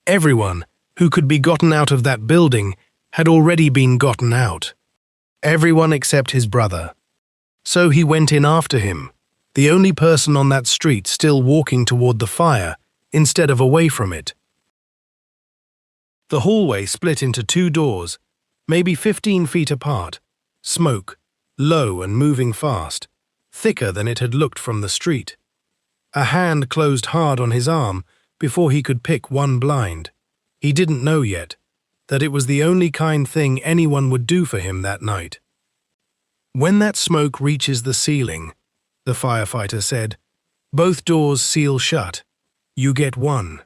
Everyone who could be gotten out of that building had already been gotten out. Everyone except his brother. So he went in after him, the only person on that street still walking toward the fire instead of away from it. The hallway split into 2 doors, maybe 15 feet apart, smoke, low and moving fast, thicker than it had looked from the street. A hand closed hard on his arm before he could pick one blind. He didn't know yet that it was the only kind thing anyone would do for him that night. When that smoke reaches the ceiling, the firefighter said, both doors seal shut. You get one.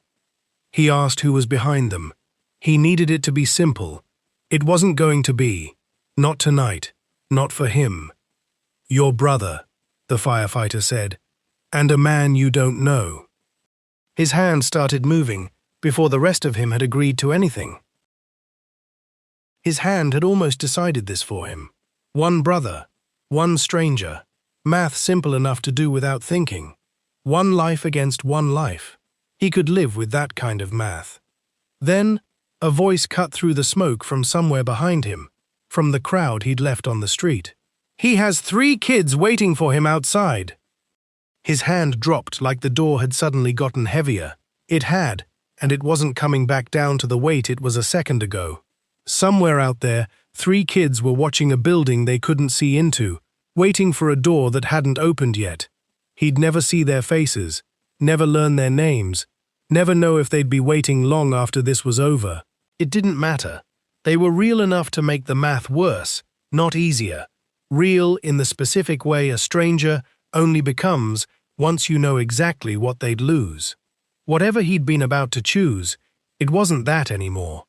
He asked who was behind them. He needed it to be simple. It wasn't going to be. Not tonight. Not for him. Your brother, the firefighter said, and a man you don't know. His hand started moving before the rest of him had agreed to anything. His hand had almost decided this for him. One brother, one stranger, math simple enough to do without thinking. One life against one life. He could live with that kind of math. Then, a voice cut through the smoke from somewhere behind him, from the crowd he'd left on the street. He has 3 kids waiting for him outside. His hand dropped like the door had suddenly gotten heavier. It had, and it wasn't coming back down to the weight it was a second ago. Somewhere out there, 3 kids were watching a building they couldn't see into, waiting for a door that hadn't opened yet. He'd never see their faces, never learn their names, never know if they'd be waiting long after this was over. It didn't matter. They were real enough to make the math worse, not easier. Real in the specific way a stranger only becomes once you know exactly what they'd lose. Whatever he'd been about to choose, it wasn't that anymore.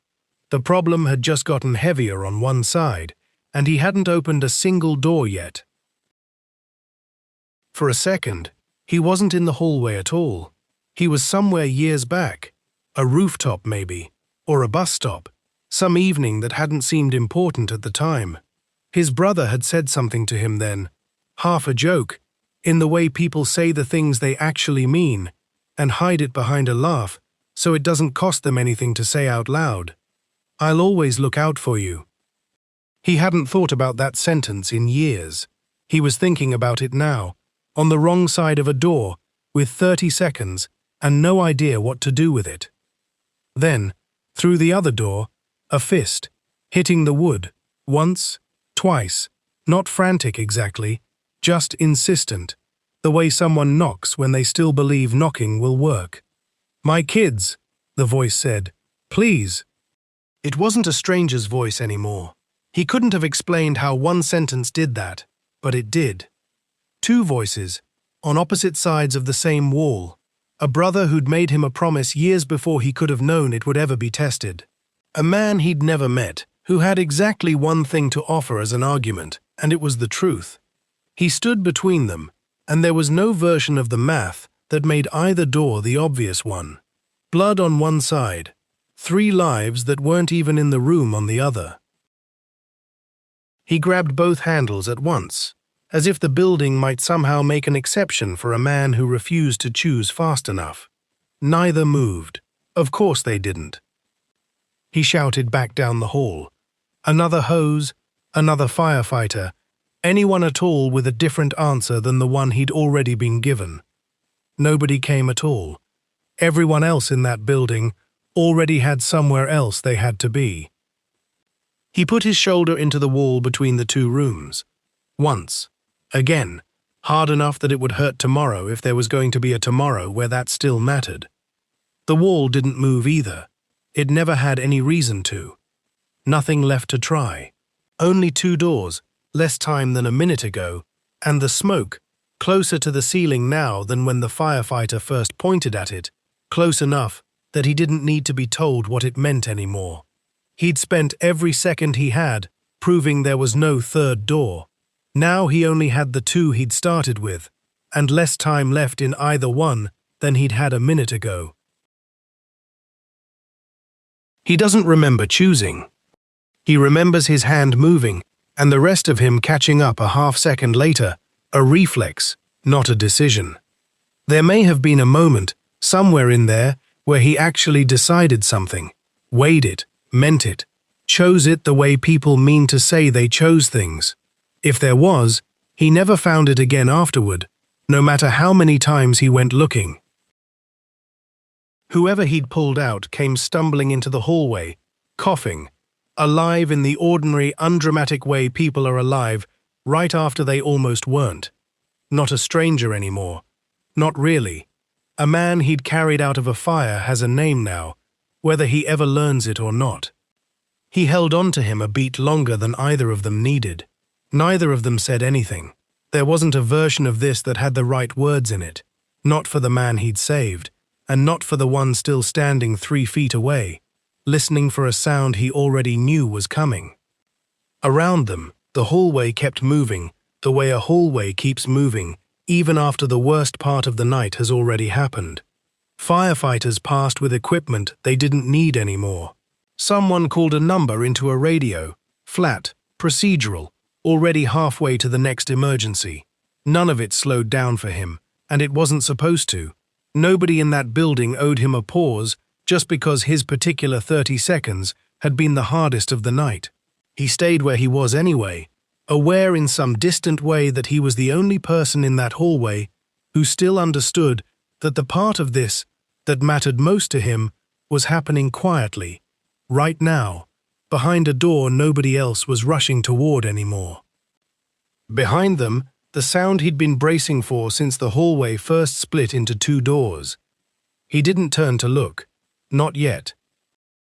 The problem had just gotten heavier on one side, and he hadn't opened a single door yet. For a second, he wasn't in the hallway at all. He was somewhere years back, a rooftop maybe, or a bus stop, some evening that hadn't seemed important at the time. His brother had said something to him then, half a joke, in the way people say the things they actually mean, and hide it behind a laugh so it doesn't cost them anything to say out loud. I'll always look out for you. He hadn't thought about that sentence in years. He was thinking about it now, on the wrong side of a door, with 30 seconds and no idea what to do with it. Then, through the other door, a fist, hitting the wood, once, twice, not frantic exactly, just insistent, the way someone knocks when they still believe knocking will work. My kids, the voice said, please. It wasn't a stranger's voice anymore. He couldn't have explained how one sentence did that, but it did. 2 voices, on opposite sides of the same wall. A brother who'd made him a promise years before he could have known it would ever be tested. A man he'd never met, who had exactly one thing to offer as an argument, and it was the truth. He stood between them, and there was no version of the math that made either door the obvious one. Blood on one side, 3 lives that weren't even in the room on the other. He grabbed both handles at once, as if the building might somehow make an exception for a man who refused to choose fast enough. Neither moved. Of course they didn't. He shouted back down the hall. Another hose, another firefighter, anyone at all with a different answer than the one he'd already been given. Nobody came at all. Everyone else in that building already had somewhere else they had to be. He put his shoulder into the wall between the 2 rooms. Once. Again. Hard enough that it would hurt tomorrow if there was going to be a tomorrow where that still mattered. The wall didn't move either. It never had any reason to. Nothing left to try. Only 2 doors, less time than a minute ago, and the smoke, closer to the ceiling now than when the firefighter first pointed at it, close enough that he didn't need to be told what it meant anymore. He'd spent every second he had proving there was no 3rd door. Now he only had the 2 he'd started with, and less time left in either one than he'd had a minute ago. He doesn't remember choosing. He remembers his hand moving, and the rest of him catching up a half-second later, a reflex, not a decision. There may have been a moment, somewhere in there, where he actually decided something, weighed it, meant it, chose it the way people mean to say they chose things. If there was, he never found it again afterward, no matter how many times he went looking. Whoever he'd pulled out came stumbling into the hallway, coughing, alive in the ordinary, undramatic way people are alive right after they almost weren't. Not a stranger anymore. Not really. A man he'd carried out of a fire has a name now, whether he ever learns it or not. He held on to him a beat longer than either of them needed. Neither of them said anything. There wasn't a version of this that had the right words in it. Not for the man he'd saved, and not for the one still standing 3 feet away, listening for a sound he already knew was coming. Around them, the hallway kept moving, the way a hallway keeps moving, even after the worst part of the night has already happened. Firefighters passed with equipment they didn't need anymore. Someone called a number into a radio, flat, procedural, already halfway to the next emergency. None of it slowed down for him, and it wasn't supposed to. Nobody in that building owed him a pause just because his particular 30 seconds had been the hardest of the night. He stayed where he was anyway, aware in some distant way that he was the only person in that hallway who still understood that the part of this that mattered most to him was happening quietly, right now, behind a door nobody else was rushing toward anymore. Behind them, the sound he'd been bracing for since the hallway first split into 2 doors. He didn't turn to look. Not yet.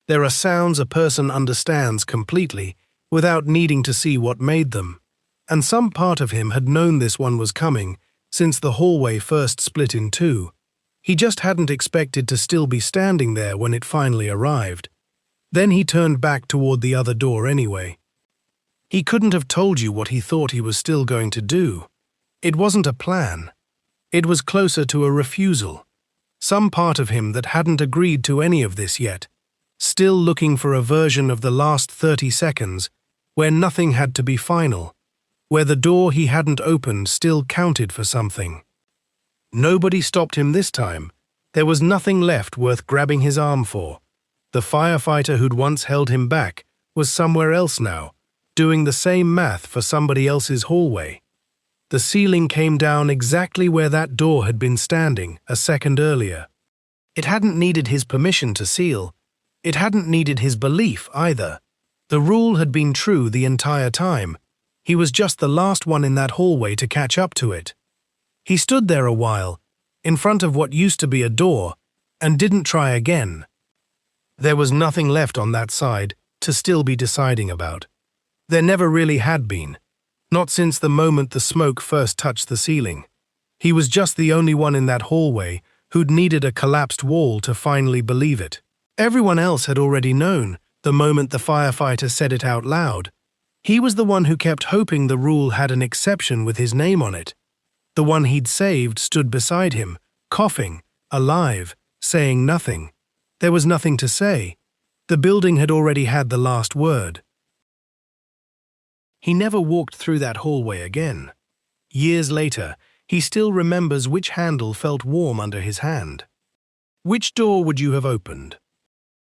There are sounds a person understands completely without needing to see what made them, and some part of him had known this one was coming since the hallway first split in 2. He just hadn't expected to still be standing there when it finally arrived. Then he turned back toward the other door anyway. He couldn't have told you what he thought he was still going to do. It wasn't a plan. It was closer to a refusal. Some part of him that hadn't agreed to any of this yet, still looking for a version of the last 30 seconds where nothing had to be final, where the door he hadn't opened still counted for something. Nobody stopped him this time. There was nothing left worth grabbing his arm for. The firefighter who'd once held him back was somewhere else now, doing the same math for somebody else's hallway. The ceiling came down exactly where that door had been standing a second earlier. It hadn't needed his permission to seal. It hadn't needed his belief either. The rule had been true the entire time. He was just the last one in that hallway to catch up to it. He stood there a while, in front of what used to be a door, and didn't try again. There was nothing left on that side to still be deciding about. There never really had been. Not since the moment the smoke first touched the ceiling. He was just the only one in that hallway who'd needed a collapsed wall to finally believe it. Everyone else had already known the moment the firefighter said it out loud. He was the one who kept hoping the rule had an exception with his name on it. The one he'd saved stood beside him, coughing, alive, saying nothing. There was nothing to say. The building had already had the last word. He never walked through that hallway again. Years later, he still remembers which handle felt warm under his hand. Which door would you have opened?